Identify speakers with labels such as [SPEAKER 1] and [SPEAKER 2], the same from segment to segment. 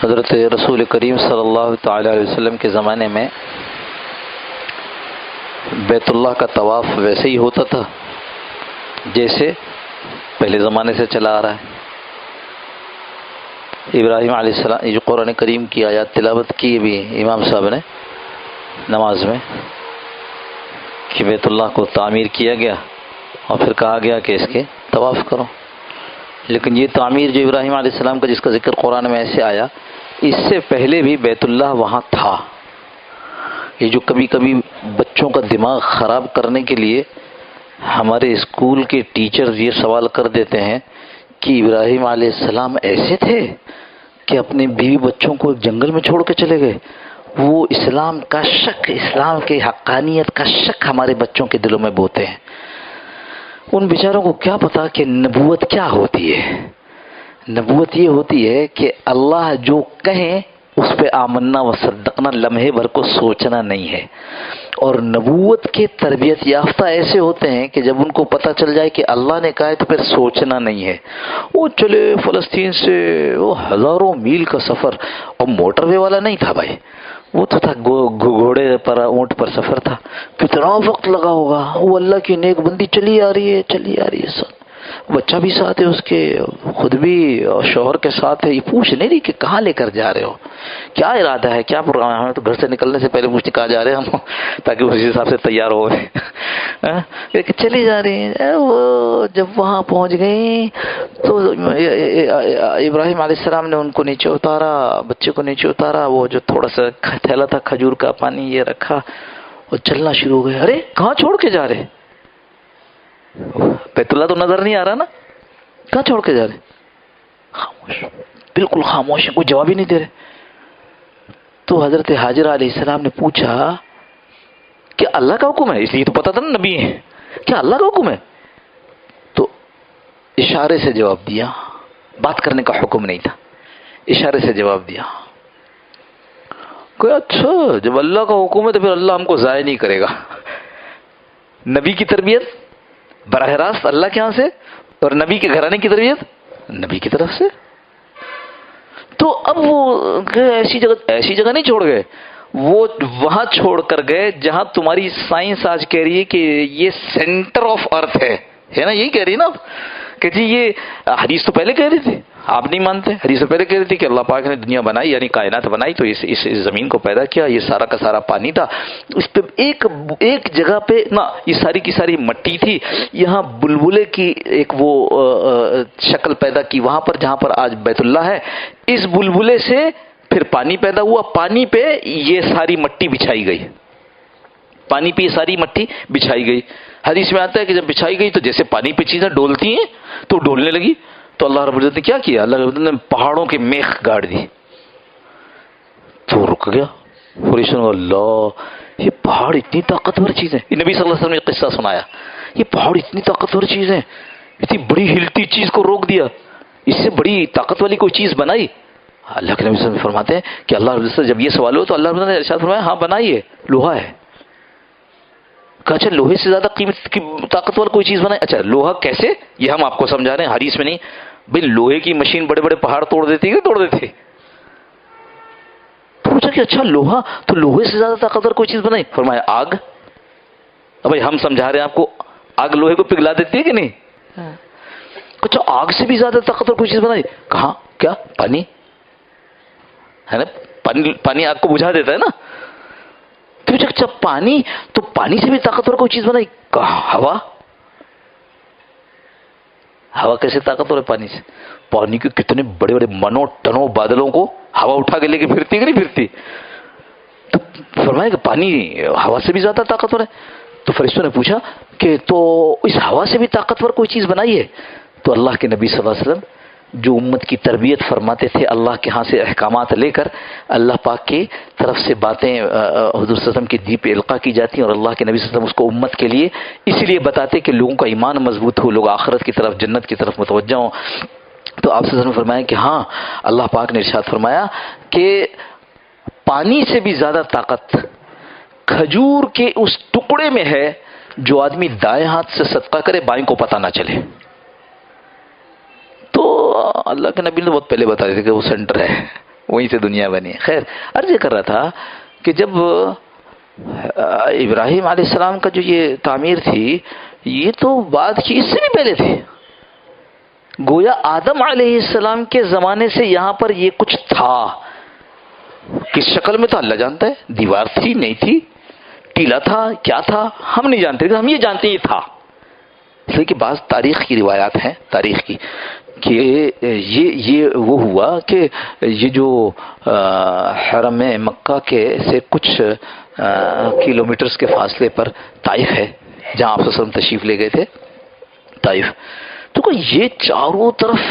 [SPEAKER 1] حضرت رسول کریم صلی اللہ تعالی علیہ وسلم کے زمانے میں بیت اللہ کا طواف ویسے ہی ہوتا تھا جیسے پہلے زمانے سے چلا آ رہا ہے. ابراہیم علیہ السلام جو قرآن کریم کی آیات تلاوت کی بھی امام صاحب نے نماز میں کہ بیت اللہ کو تعمیر کیا گیا اور پھر کہا گیا کہ اس کے طواف کرو. لیکن یہ تعمیر جو ابراہیم علیہ السلام کا جس کا ذکر قرآن میں ایسے آیا، اس سے پہلے بھی بیت اللہ وہاں تھا. یہ جو کبھی کبھی بچوں کا دماغ خراب کرنے کے لیے ہمارے اسکول کے ٹیچر یہ سوال کر دیتے ہیں کہ ابراہیم علیہ السلام ایسے تھے کہ اپنے بیوی بچوں کو ایک جنگل میں چھوڑ کے چلے گئے. وہ اسلام کا شک، اسلام کے حقانیت کا شک ہمارے بچوں کے دلوں میں بوتے ہیں. ان بیچاروں کو کیا پتا کہ نبوت کیا ہوتی ہے. نبوت یہ ہوتی ہے کہ اللہ جو کہیں اس پہ آمنا و صدقنا، لمحے بھر کو سوچنا نہیں ہے. اور نبوت کے تربیت یافتہ ایسے ہوتے ہیں کہ جب ان کو پتہ چل جائے کہ اللہ نے کہا ہے تو پھر سوچنا نہیں ہے. وہ چلے فلسطین سے وہ ہزاروں میل کا سفر، اور موٹر وے والا نہیں تھا بھائی، وہ تو تھا گھوڑے پر، اونٹ پر سفر تھا. کتنا وقت لگا ہوگا. وہ اللہ کی نیک بندی چلی آ رہی ہے ساتھ، بچہ بھی ساتھ ہے اس کے، خود بھی اور شوہر کے ساتھ ہے. یہ پوچھ نہیں رہی کہ کہاں لے کر جا رہے ہو، کیا ارادہ ہے، کیا پروگرام ہے. ہمیں تو گھر سے نکلنے سے پہلے پوچھنے کہاں جا رہے ہیں ہم، تاکہ اسی حساب سے تیار ہو گئے. چلی جا رہی ہیں. وہ جب وہاں پہنچ گئی تو ابراہیم علیہ السلام نے ان کو نیچے اتارا، بچے کو نیچے اتارا، وہ جو تھوڑا سا تھیلا تھا کھجور کا، پانی یہ رکھا اور چلنا شروع ہو گئے. ارے کہاں چھوڑ کے جا رہے؟ بیت اللہ تو نظر نہیں آ رہا نا، کہاں چھوڑ کے جا رہے؟ خاموش، بالکل خاموش، کوئی جواب ہی نہیں دے رہے. تو حضرت حاجرہ علیہ السلام نے پوچھا کہ اللہ کا حکم ہے؟ اس لیے تو پتا تھا نا نبی ہیں. کیا اللہ کا حکم ہے؟ تو اشارے سے جواب دیا. بات کرنے کا حکم نہیں تھا، اشارے سے جواب دیا کہ اچھا جب اللہ کا حکم ہے تو پھر اللہ ہم کو ضائع نہیں کرے گا. نبی کی تربیت براہ راست اللہ کے ہاں سے، اور نبی کے گھرانے کی تربیت نبی کی طرف سے. تو اب وہ ایسی جگہ نہیں چھوڑ گئے، وہ وہاں چھوڑ کر گئے جہاں تمہاری سائنس آج کہہ رہی ہے کہ یہ سینٹر آف ارتھ ہے نا، یہی کہہ رہی ہے نا کہ جی یہ حدیث تو پہلے کہہ رہی تھی، آپ نہیں مانتے. حدیث تو پہلے کہہ رہی تھی کہ اللہ پاک نے دنیا بنائی، یعنی کائنات بنائی تو اس زمین کو پیدا کیا، یہ سارا کا سارا پانی تھا، اس پہ ایک جگہ پہ نا یہ ساری کی ساری مٹی تھی، یہاں بلبلے کی ایک وہ شکل پیدا کی وہاں پر جہاں پر آج بیت اللہ ہے. اس بلبلے سے پھر پانی پیدا ہوا، پانی پہ یہ ساری مٹی بچھائی گئی، پانی پہ یہ ساری مٹی بچھائی گئی. حدیث میں آتا ہے کہ جب بچھائی گئی تو جیسے پانی پہ چیزیں ڈولتی ہیں تو ڈولنے لگی. تو اللہ رب العزت نے کیا کیا؟ اللہ رب العزت نے پہاڑوں کے میخ گاڑ دی. تو رک گیا فرشتوں، اللہ یہ پہاڑ اتنی طاقتور چیز ہے. نبی صلی اللہ علیہ وسلم نے قصہ سنایا، یہ پہاڑ اتنی طاقتور چیز ہے، اتنی بڑی ہلتی چیز کو روک دیا، اس سے بڑی طاقت والی کوئی چیز بنائی. اللہ کے نبی صلی اللہ علیہ وسلم فرماتے ہیں کہ اللہ رب العزت سے جب یہ سوال ہو تو اللہ رب العزت نے ارشاد فرمایا ہاں بنائیے، لوہا ہے. کہا اچھا لوہے سے زیادہ قیمت کی طاقتور کوئی چیز بنائے؟ اچھا لوہا کیسے؟ یہ ہم آپ کو سمجھا رہے ہیں، حدیث میں نہیں. بھائی لوہے کی مشین بڑے بڑے پہاڑ توڑ دیتی ہے کہ توڑ دیتے؟ تو پوچھا کہ اچھا لوہا، تو لوہے سے زیادہ طاقتور کوئی چیز بنائی؟ فرمایا آگ. اب بھائی ہم سمجھا رہے ہیں آپ کو، آگ لوہے کو پگھلا دیتی ہے کہ نہیں؟ اچھا آگ سے بھی زیادہ طاقتور کوئی چیز بنائی؟ کہاں؟ کیا؟ پانی ہے نا، پانی آگ کو بجھا دیتا ہے نا. تو اچھا پانی، تو پانی سے بھی طاقتور کوئی چیز بنائی؟ کہاں؟ ہوا. ہوا کیسے طاقتور ہے پانی سے؟ پانی کے کتنے بڑے بڑے منوں ٹنوں بادلوں کو ہوا اٹھا کے لے کے پھرتی کہ نہیں پھرتی؟ تو فرمایا کہ پانی ہوا سے بھی زیادہ طاقتور ہے. تو فرشتوں نے پوچھا کہ تو اس ہوا سے بھی طاقتور کوئی چیز بنائی ہے؟ تو اللہ کے نبی صلی اللہ علیہ وسلم جو امت کی تربیت فرماتے تھے، اللہ کے ہاں سے احکامات لے کر اللہ پاک کی طرف سے باتیں حضور صلی اللہ علیہ وسلم کی دی پہ القاء کی جاتی ہیں، اور اللہ کے نبی صلی اللہ علیہ وسلم اس کو امت کے لیے اسی لیے بتاتے کہ لوگوں کا ایمان مضبوط ہو، لوگ آخرت کی طرف، جنت کی طرف متوجہ ہوں. تو آپ صلی اللہ علیہ وسلم نے فرمایا کہ ہاں اللہ پاک نے ارشاد فرمایا کہ پانی سے بھی زیادہ طاقت کھجور کے اس ٹکڑے میں ہے جو آدمی دائیں ہاتھ سے صدقہ کرے بائیں کو پتہ نہ چلے. تو اللہ کے نبی نے بہت پہلے بتا دیے تھے کہ وہ سینٹر ہے, وہیں سے دنیا بنی ہے. خیر, عرض یہ کر رہا تھا کہ جب ابراہیم علیہ السلام کا جو یہ تعمیر تھی, یہ تو بعد کی, اس سے بھی پہلے تھے. گویا آدم علیہ السلام کے زمانے سے یہاں پر یہ کچھ تھا. کس شکل میں تو اللہ جانتا ہے, دیوار تھی نہیں تھی, ٹیلا تھا, کیا تھا ہم نہیں جانتے, ہم یہ جانتے ہیں یہ تھا. اس لیے کہ بعض تاریخ کی روایات ہیں, تاریخ کی, کہ یہ وہ ہوا کہ یہ جو حرم مکہ کے سے کچھ کلومیٹرز کے فاصلے پر طائف ہے, جہاں آپ صلی اللہ علیہ وسلم تشریف لے گئے تھے, طائف. تو یہ چاروں طرف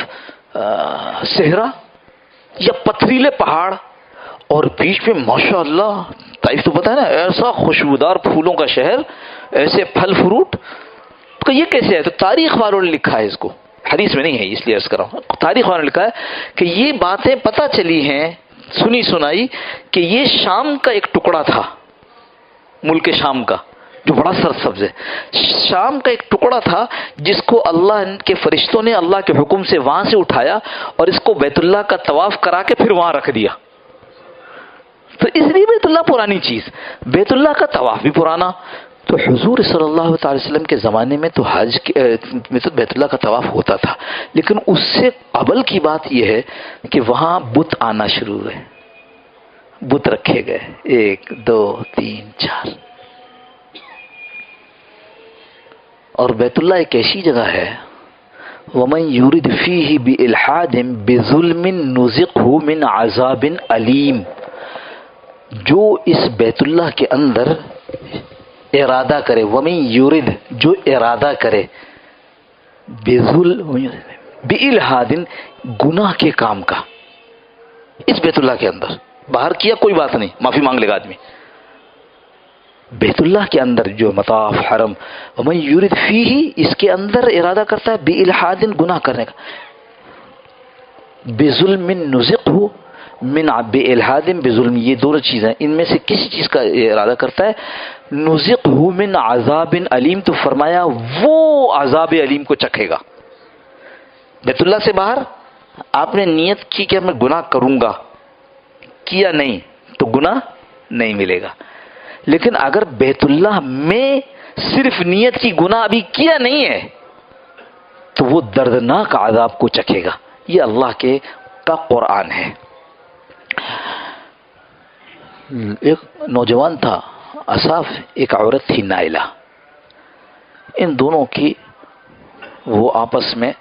[SPEAKER 1] صحرا یا پتھریلے پہاڑ, اور بیچ میں ماشاءاللہ طائف تو پتہ ہے نا, ایسا خوشبودار پھولوں کا شہر, ایسے پھل فروٹ. تو یہ کیسے ہے؟ تو تاریخ والوں نے لکھا ہے اس کو, حدیث میں نہیں ہے اس لیے عرض کر رہا ہوں. تاریخ والوں نے لکھا ہے کہ یہ باتیں پتہ چلی ہیں, سنی سنائی, کہ یہ شام کا ایک ٹکڑا تھا, ملک شام کا جو بڑا سرسبز ہے. شام کا ایک ٹکڑا تھا جس کو اللہ کے فرشتوں نے اللہ کے حکم سے وہاں سے اٹھایا اور اس کو بیت اللہ کا طواف کرا کے پھر وہاں رکھ دیا. تو اس لیے بیت اللہ پرانی چیز, بیت اللہ کا طواف بھی پرانا. تو حضور صلی اللہ تعالی وسلم کے زمانے میں تو حج میں تو بیت اللہ کا طواف ہوتا تھا, لیکن اس سے قبل کی بات یہ ہے کہ وہاں بت آنا شروع ہوئے, بت رکھے گئے, 1 2 3 4. اور بیت اللہ ایک ایسی جگہ ہے, وَمَن يُرِدْ فِيهِ بِإِلْحَادٍ بِظُلْمٍ نُذِقْهُ مِنْ عَذَابٍ أَلِيمٍ. جو اس بیت اللہ کے اندر ارادہ کرے, وَمَن يُرِدْ جو ارادہ کرے, بِإِلْحَادٍ گناہ کے کام کا, اس بیت اللہ کے اندر, باہر کیا کوئی بات نہیں, معافی مانگ لے گا آدمی. بیت اللہ کے اندر جو مطاف حرم, وَمَن يُرِدْ فِيهِ اس کے اندر ارادہ کرتا ہے, بِإِلْحَادٍ گناہ کرنے کا, بِظُلْمٍ نُذِقْهُ من بِإِلْحَادٍ بِظُلْم, یہ دونوں چیزیں, ان میں سے کسی چیز کا ارادہ کرتا ہے, نُذِقْهُ من عذاب علیم, تو فرمایا وہ عذاب علیم کو چکھے گا. بیت اللہ سے باہر آپ نے نیت کی کہ میں گناہ کروں گا, کیا نہیں تو گناہ نہیں ملے گا. لیکن اگر بیت اللہ میں صرف نیت کی, گناہ ابھی کیا نہیں ہے, تو وہ دردناک عذاب کو چکھے گا. یہ اللہ کا قرآن ہے. ایک نوجوان تھا اصاف, ایک عورت تھی نائلہ. ان دونوں کی وہ آپس میں,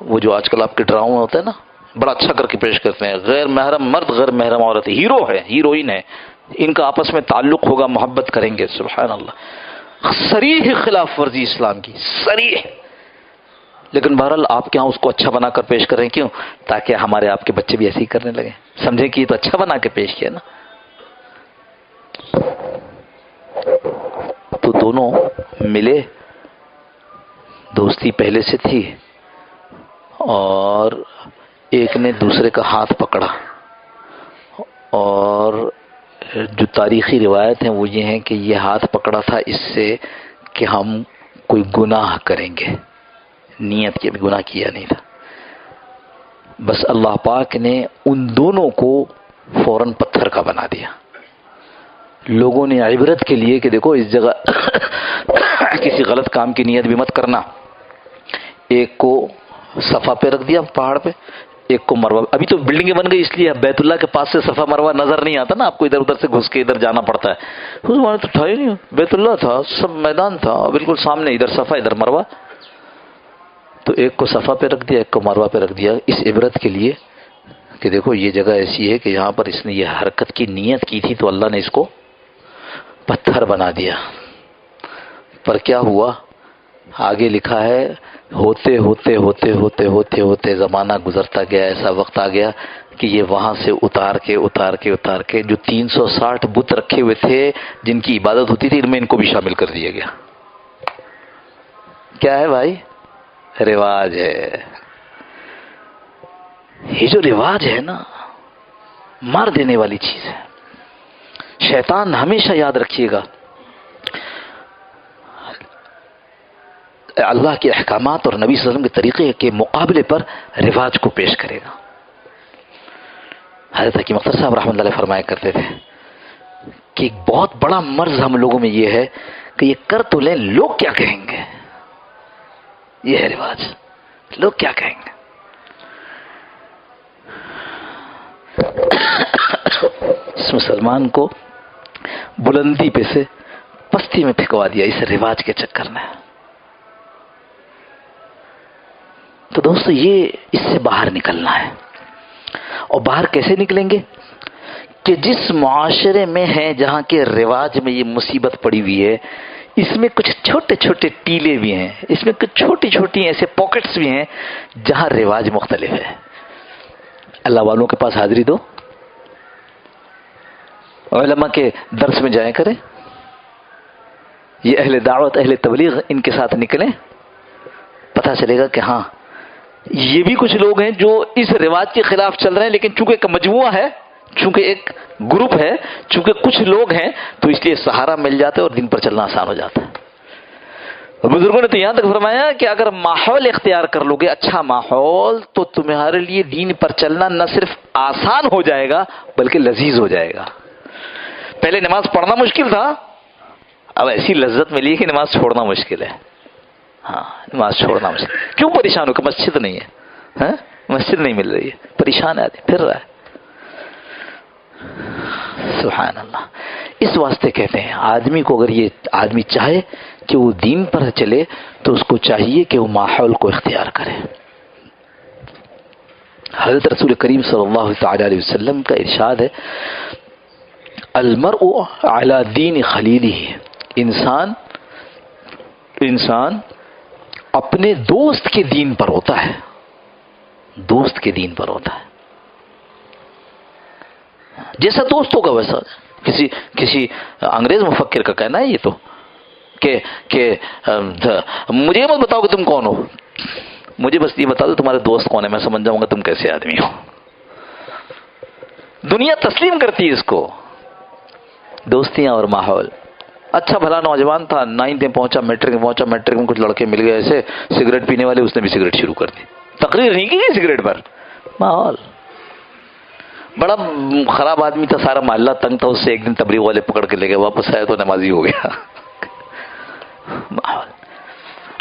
[SPEAKER 1] وہ جو آج کل آپ کے ڈراموں ہوتا ہے نا, بڑا اچھا کر کے پیش کرتے ہیں, غیر محرم مرد غیر محرم عورت, ہیرو ہے ہیروئن ہے, ان کا آپس میں تعلق ہوگا, محبت کریں گے. سبحان اللہ, صریح خلاف ورزی اسلام کی, صریح. لیکن بہرحال آپ کے ہاں اس کو اچھا بنا کر پیش کر رہے ہیں, کیوں؟ تاکہ ہمارے آپ کے بچے بھی ایسے ہی کرنے لگیں, سمجھیں کہ یہ تو اچھا بنا کے پیش کیا نا. تو دونوں ملے, دوستی پہلے سے تھی, اور ایک نے دوسرے کا ہاتھ پکڑا, اور جو تاریخی روایت ہیں وہ یہ ہیں کہ یہ ہاتھ پکڑا تھا اس سے کہ ہم کوئی گناہ کریں گے, نیت کے بھی گناہ کیا نہیں تھا. بس اللہ پاک نے ان دونوں کو فوراً پتھر کا بنا دیا. لوگوں نے عبرت کے لیے کہ دیکھو اس جگہ کسی غلط کام کی نیت بھی مت کرنا, ایک کو صفا پہ رکھ دیا پہاڑ پہ, ایک کو مروہ. ابھی تو بلڈنگیں بن گئی اس لیے بیت اللہ کے پاس سے صفا مروہ نظر نہیں آتا نا, آپ کو ادھر ادھر سے گھس کے ادھر جانا پڑتا ہے. اس زمانے تو تھا ہی نہیں, بیت اللہ تھا, سب میدان تھا بالکل سامنے, ادھر صفا ادھر مروہ. تو ایک کو صفا پہ رکھ دیا, ایک کو مروہ پہ رکھ دیا, اس عبرت کے لیے کہ دیکھو یہ جگہ ایسی ہے کہ یہاں پر اس نے یہ حرکت کی نیت کی تھی, تو اللہ نے اس کو پتھر بنا دیا. پر کیا ہوا آگے لکھا ہے, ہوتے ہوتے ہوتے ہوتے ہوتے ہوتے زمانہ گزرتا گیا, ایسا وقت آ گیا کہ یہ وہاں سے اتار کے جو 360 بت رکھے ہوئے تھے جن کی عبادت ہوتی تھی, ان میں ان کو بھی شامل کر دیا گیا. کیا ہے بھائی؟ رواج ہے. یہ جو رواج ہے نا, مار دینے والی چیز ہے. شیطان ہمیشہ یاد رکھیے گا, اللہ کے احکامات اور نبی صلی اللہ علیہ وسلم کے طریقے کے مقابلے پر رواج کو پیش کرے گا. حضرت حکیم اختر صاحب رحمۃ اللہ علیہ فرمایا کرتے تھے کہ ایک بہت بڑا مرض ہم لوگوں میں یہ ہے کہ یہ کر تو لیں، لوگ کیا کہیں گے. یہ ہے رواج، لوگ کیا کہیں گے. اس مسلمان کو بلندی پہ سے پستی میں پھینکوا دیا اس رواج کے چکر میں. تو دوستو یہ اس سے باہر نکلنا ہے. اور باہر کیسے نکلیں گے؟ کہ جس معاشرے میں ہیں جہاں کے رواج میں یہ مصیبت پڑی ہوئی ہے، اس میں کچھ چھوٹے چھوٹے ٹیلے بھی ہیں، اس میں کچھ چھوٹی چھوٹی ایسے پاکٹس بھی ہیں جہاں رواج مختلف ہے. اللہ والوں کے پاس حاضری دو، علماء کے درس میں جائیں کریں، یہ اہل دعوت اہل تبلیغ ان کے ساتھ نکلیں، پتہ چلے گا کہ ہاں یہ بھی کچھ لوگ ہیں جو اس رواج کے خلاف چل رہے ہیں، لیکن چونکہ ایک مجموعہ ہے، چونکہ ایک گروپ ہے، چونکہ کچھ لوگ ہیں، تو اس لیے سہارا مل جاتا ہے اور دن پر چلنا آسان ہو جاتا ہے. بزرگوں نے تو یہاں تک فرمایا کہ اگر ماحول اختیار کر لو گے، اچھا ماحول، تو تمہارے لیے دین پر چلنا نہ صرف آسان ہو جائے گا بلکہ لذیذ ہو جائے گا. پہلے نماز پڑھنا مشکل تھا، اب ایسی لذت ملی کہ نماز چھوڑنا مشکل ہے. ہاں نماز چھوڑنا مشکل. کیوں پریشان ہو کہ مسجد نہیں ہے؟ ہاں مسجد نہیں مل رہی ہے، پریشان ہے، پھر رہا ہے. سبحان اللہ. اس واسطے کہتے ہیں آدمی کو، اگر یہ آدمی چاہے کہ وہ دین پر چلے تو اس کو چاہیے کہ وہ ماحول کو اختیار کرے. حضرت رسول کریم صلی اللہ تعالی علیہ وسلم کا ارشاد ہے، المرء علی دین خلیلہ. انسان اپنے دوست کے دین پر ہوتا ہے، دوست کے دین پر ہوتا ہے. جیسا دوست ہوگا ویسا. کسی انگریز مفکر کا کہنا ہے یہ تو کہ مجھے مت بتاؤ کہ تم کون ہو، مجھے بس یہ بتا دو تمہارے دوست کون ہے، میں سمجھ جاؤں گا تم کیسے آدمی ہو. دنیا تسلیم کرتی ہے اس کو. دوستیاں اور ماحول. اچھا بھلا نوجوان تھا، 9th میں پہنچا، میٹرک میں پہنچا، میٹرک میں کچھ لڑکے مل گئے ایسے سگریٹ پینے والے، اس نے بھی سگریٹ شروع کر دی. تقریر نہیں کی گئی سگریٹ پر. ماحول. بڑا خراب آدمی تھا، سارا محلہ تنگ تھا اس سے. ایک دن تبلیغ والے پکڑ کے لے گئے، واپس آئے تو نمازی ہو گیا. ماحول.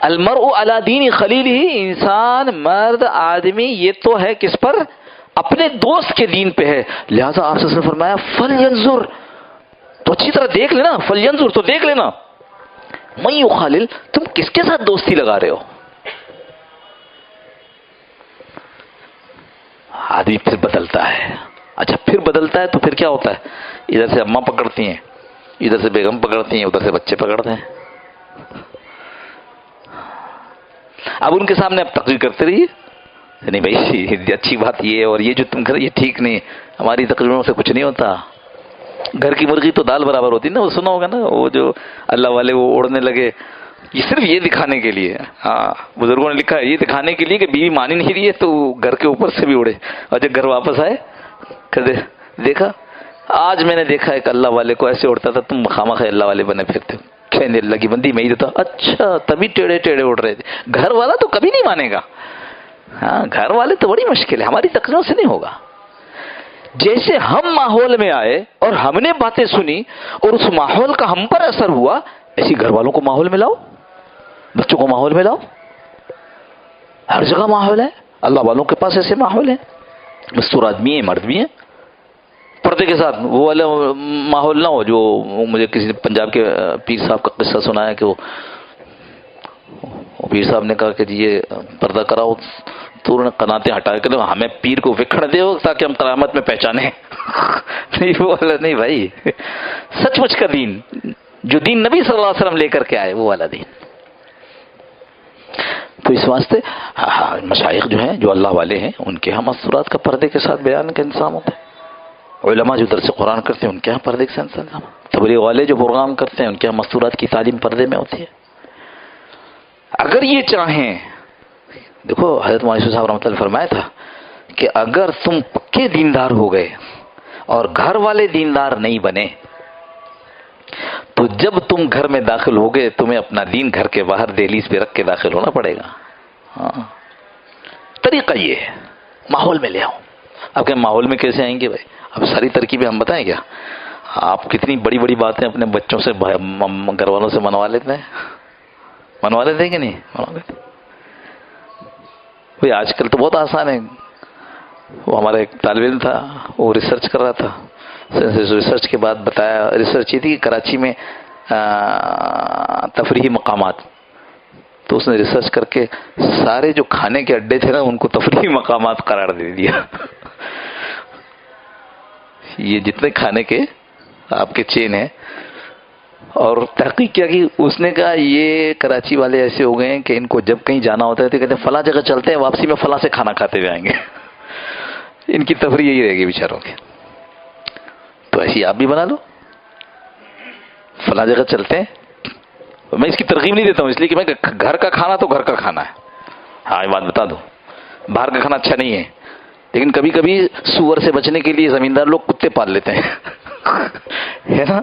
[SPEAKER 1] المرء علی دین خلیلہ. انسان، مرد، آدمی یہ تو ہے کس پر؟ اپنے دوست کے دین پہ ہے. لہذا آپ سے فرمایا فلینظر، تو اچھی طرح دیکھ لینا. فلینظر، تو دیکھ لینا. من یخالل، تم کس کے ساتھ دوستی لگا رہے ہو. آدمی پھر بدلتا ہے. اچھا پھر بدلتا ہے تو پھر کیا ہوتا ہے؟ ادھر سے اماں پکڑتی ہیں، ادھر سے بیگم پکڑتی ہیں، ادھر سے بچے پکڑتے ہیں. اب ان کے سامنے اب تقریر کرتے رہیے، نہیں بھائی اچھی بات یہ ہے، اور یہ جو تم کر رہے یہ ٹھیک نہیں، ہماری تقریروں سے کچھ نہیں ہوتا. گھر کی مرغی تو دال برابر ہوتی نا. وہ سنا ہوگا نا، وہ جو اللہ والے وہ اڑنے لگے، یہ صرف یہ دکھانے کے لیے. ہاں بزرگوں نے لکھا ہے یہ دکھانے کے لیے کہ بیوی مان ہی نہیں رہی ہے تو گھر کے اوپر سے بھی اڑے. اور جب گھر واپس آئے دیکھا، آج میں نے دیکھا ایک اللہ والے کو ایسے اڑتا تھا، تم خامخواہ اللہ والے بنے پھرتے. کہنے لگی بندی میں ہی دیتا. اچھا تبھی ٹیڑے ٹیڑے اڑ رہے تھے. گھر والا تو کبھی نہیں مانے گا. ہاں گھر والے تو بڑی مشکل ہے، ہماری تقریروں سے نہیں ہوگا. جیسے ہم ماحول میں آئے اور ہم نے باتیں سنی اور اس ماحول کا ہم پر اثر ہوا، ایسی گھر والوں کو ماحول میں لاؤ، بچوں کو ماحول میں لاؤ. ہر جگہ ماحول ہے. اللہ والوں کے پاس ایسے ماحول ہے، مستور آدمی ہیں، مرد بھی ہیں، پردے کے ساتھ. وہ والا ماحول نہ ہو جو مجھے کسی نے پنجاب کے پیر صاحب کا قصہ سنایا کہ وہ پیر صاحب نے کہا کہ جی یہ پردہ کراؤ، تو انہوں نے قناتیں ہٹا کے ہمیں پیر کو وکھڑ دے تاکہ ہم قیامت میں پہچانیں. نہیں وہ والا نہیں بھائی، سچ مچ کا دین جو دین نبی صلی اللہ علیہ وسلم لے کر کے آئے وہ والا دین. تو اس واسطے مشائخ جو ہیں، جو اللہ والے ہیں، ان کے ہاں مستورات کا پردے کے ساتھ بیان کا انتظام ہوتا ہے. علماء جو درس قرآن کرتے ہیں ان کے ہاں پردے کے ساتھ انتظام. تبلیغ والے جو پروگرام کرتے ہیں ان کے ہاں مستورات کی تعلیم پردے میں ہوتی ہے. اگر یہ چاہیں، دیکھو حضرت مولانا صاحب رحمۃ اللہ فرمایا تھا کہ اگر تم پکے دیندار ہو گئے اور گھر والے دیندار نہیں بنے تو جب تم گھر میں داخل ہوگے تمہیں اپنا دین گھر کے باہر دہلیز پہ رکھ کے داخل ہونا پڑے گا. ہاں طریقہ یہ ہے. ماحول میں لے آؤ. آپ کے ماحول میں کیسے آئیں گے بھائی؟ اب ساری ترکیبیں ہم بتائیں کیا؟ آپ کتنی بڑی بڑی باتیں اپنے بچوں سے گھر والوں سے منوا لیتے ہیں کہ نہیں منوا لیتے بھائی؟ آج کل تو بہت آسان ہے. وہ ہمارا ایک طالب علم تھا, وہ ریسرچ کر رہا تھا. ریسرچ کے بعد بتایا, ریسرچ یہ تھی کہ کراچی میں تفریحی مقامات, تو اس نے ریسرچ کر کے سارے جو کھانے کے اڈے تھے نا ان کو تفریحی مقامات قرار دے دیا. یہ جتنے کھانے کے آپ کے چین ہیں, اور تحقیق کیا کہ اس نے کہا یہ کراچی والے ایسے ہو گئے ہیں کہ ان کو جب کہیں جانا ہوتا ہے تو کہتے ہیں فلاں جگہ چلتے ہیں, واپسی میں فلاں سے کھانا کھاتے ہوئے آئیں گے. ان کی تفریح یہی رہے گی بیچاروں کی. تو ایسی آپ بھی بنا لو, فلاں جگہ چلتے ہیں. میں اس کی ترغیب نہیں دیتا ہوں اس لیے کہ میں گھر کا کھانا تو گھر کا کھانا ہے. ہاں یہ بات بتا دو, باہر کا کھانا اچھا نہیں ہے, لیکن کبھی کبھی سور سے بچنے کے لیے زمیندار لوگ کتے پال لیتے ہیں ہے نا.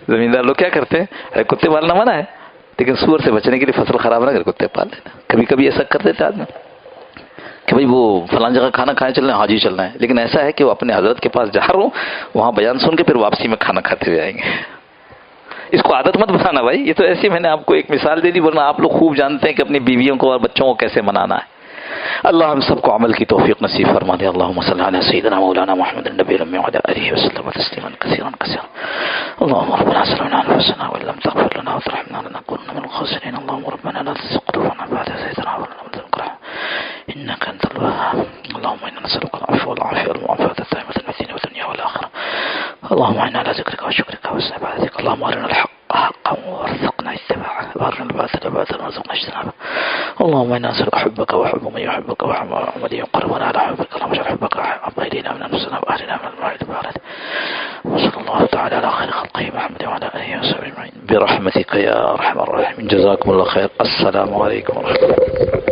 [SPEAKER 1] زمیندار لوگ کیا کرتے ہیں, کتے پالنا منع ہے لیکن سور سے بچنے کے لیے فصل خراب نہ کر کتے پال لینا. کبھی کبھی ایسا کر دیتے آدمی کہ بھائی وہ فلاں جگہ کھانا کھائے چلنا ہے, ہاں جی چلنا ہے, لیکن ایسا ہے کہ وہ اپنے حضرت کے پاس جا رہا ہوں, وہاں بیان سن کے پھر واپسی میں کھانا کھاتے ہوئے آئیں گے. اس کو عادت مت بنانا بھائی. یہ تو ایسی میں نے آپ کو ایک مثال دے دی, ورنہ آپ لوگ خوب جانتے ہیں کہ اپنی بیویوں کو اور بچوں کو کیسے منانا ہے. اللہ ہم سب کو عمل کی توفیق نصیب فرما دے. اللهم صل علی سیدنا مولانا محمد النبی الامی وعلی آلہ وسلم تسلیما کثیرا کثیرا. اللهم ربنا ظلمنا انفسنا وان لم تغفر لنا وترحمنا لنكونن من الخاسرين. اللهم ربنا لا تزغ قلوبنا بعد إذ هديتنا وهب لنا من لدنك رحمة إنك أنت الوهاب. اللهم إنا نسألك العفو والعافية والمعافاة الدائمة في الدين والدنيا والآخرة. اللهم إنا على ذكرك وشكرك وحسن عبادتك. اللهم أرنا الحق حقا وارزقنا اتباعه, وارنا الباطل باطلا وارزقنا اجتنابه. اللهم انا نسالك حبك وحب من يحبك وحب من يقربنا على حبك. اللهم اجعل حبك احب الينا من انفسنا واهلنا من الموعد البارد. وصلى الله تعالى على خير خلقه محمد وعلى اله وصحبه اجمعين برحمتك يا ارحم الراحمين. جزاكم الله خير. السلام عليكم ورحمه الله.